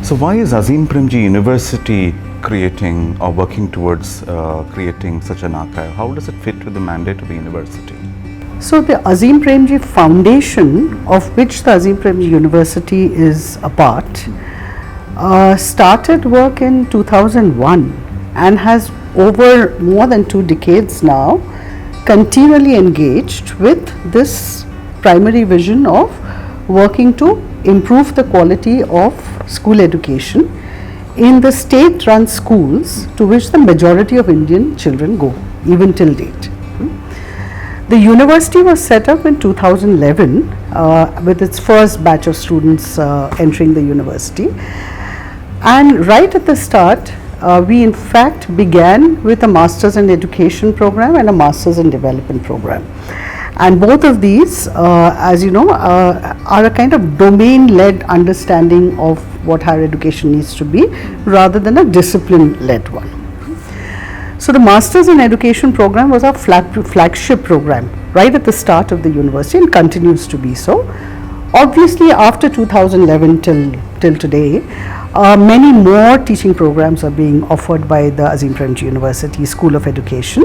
So why is Azim Premji University creating or working towards creating such an archive? How does it fit with the mandate of the university? So the Azim Premji Foundation, of which the Azim Premji University is a part, started work in 2001 and has over more than 2 decades now continually engaged with this primary vision of working to improve the quality of school education in the state-run schools to which the majority of Indian children go, even till date. The university was set up in 2011 with its first batch of students entering the university, and right at the start we in fact began with a Masters in Education program and a Masters in Development program. And both of these, as you know, are a kind of domain-led understanding of what higher education needs to be rather than a discipline-led one. So the Masters in Education program was our flagship program right at the start of the university and continues to be so. Obviously, after 2011 till today, many more teaching programs are being offered by the Azim Premji University School of Education,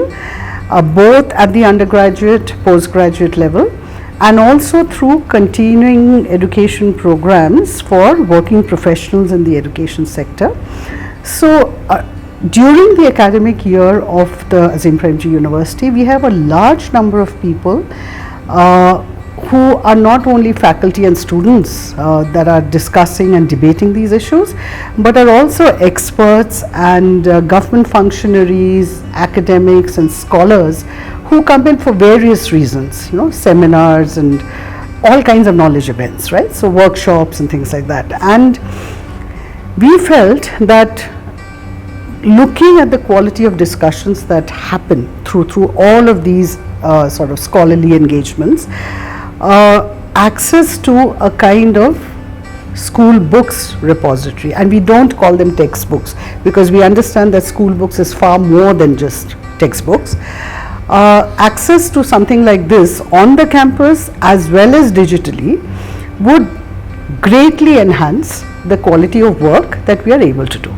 both at the undergraduate, postgraduate level, and also through continuing education programs for working professionals in the education sector. So during the academic year of the Azim Premji University, we have a large number of people who are not only faculty and students that are discussing and debating these issues, but are also experts and government functionaries, academics and scholars who come in for various reasons, you know, seminars and all kinds of knowledge events, right? So workshops and things like that. And we felt that looking at the quality of discussions that happen through all of these sort of scholarly engagements, access to a kind of school books repository, and we don't call them textbooks because we understand that school books is far more than just textbooks. Access to something like this on the campus as well as digitally would greatly enhance the quality of work that we are able to do.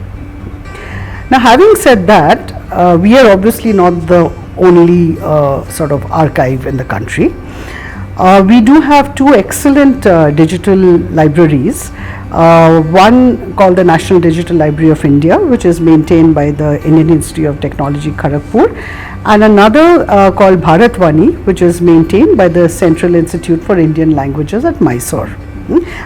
Now, having said that, we are obviously not the only sort of archive in the country. We do have 2 excellent digital libraries, one called the National Digital Library of India, which is maintained by the Indian Institute of Technology, Kharagpur, and another called Bharatvani, which is maintained by the Central Institute for Indian Languages at Mysore.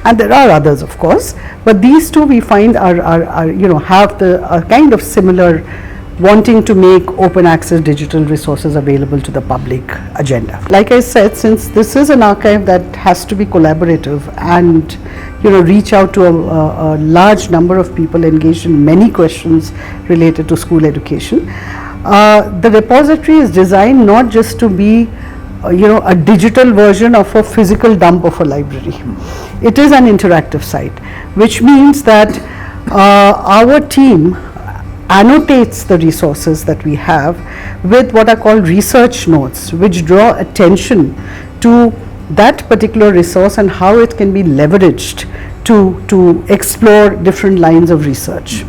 And there are others, of course, but these 2 we find are you know, have the kind of similar wanting to make open access digital resources available to the public agenda. Like I said, since this is an archive that has to be collaborative and, you know, reach out to a large number of people engaged in many questions related to school education, the repository is designed not just to be you know, a digital version of a physical dump of a library. It is an interactive site, which means that our team annotates the resources that we have with what are called research notes, which draw attention to that particular resource and how it can be leveraged to explore different lines of research.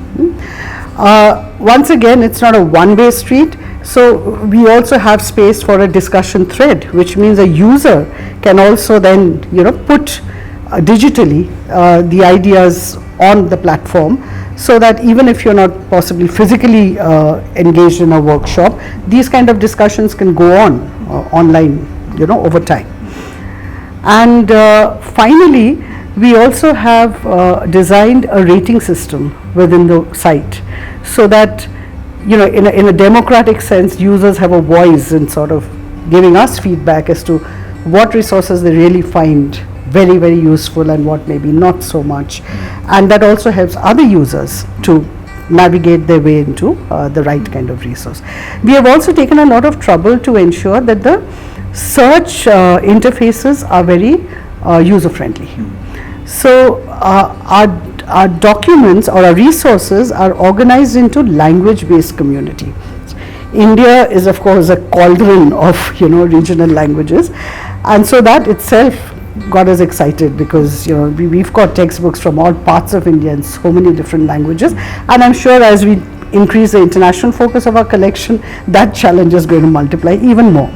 Once again, it's not a one-way street. So we also have space for a discussion thread, which means a user can also then, you know, put digitally the ideas on the platform, so that even if you're not possibly physically engaged in a workshop, these kind of discussions can go on online, you know, over time. And finally, we also have designed a rating system within the site, so that, you know, in a democratic sense, users have a voice in sort of giving us feedback as to what resources they really find very, very useful and what maybe not so much. And that also helps other users to navigate their way into the right kind of resource. We have also taken a lot of trouble to ensure that the search interfaces are very user-friendly. So our documents or our resources are organized into language-based community. India is, of course, a cauldron of, you know, regional languages, and so that itself got us excited because we've got textbooks from all parts of India in so many different languages, and I'm sure as we increase the international focus of our collection, that challenge is going to multiply even more.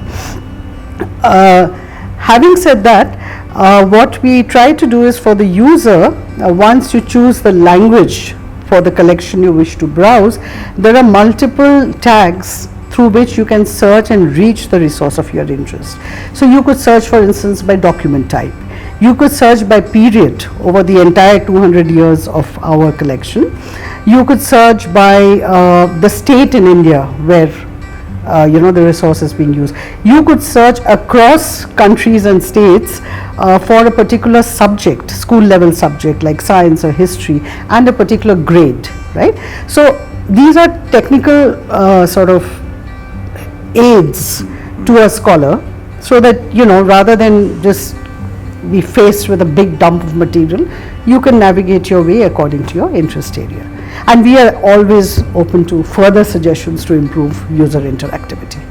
Having said that, what we try to do is for the user, once you choose the language for the collection you wish to browse, there are multiple tags through which you can search and reach the resource of your interest. So you could search, for instance, by document type. You could search by period over the entire 200 years of our collection. You could search by the state in India where the resource is being used. You could search across countries and states for a particular subject, school level subject like science or history, and a particular grade, right? So these are technical sort of aids to a scholar, so that rather than just be faced with a big dump of material, you can navigate your way according to your interest area. And we are always open to further suggestions to improve user interactivity.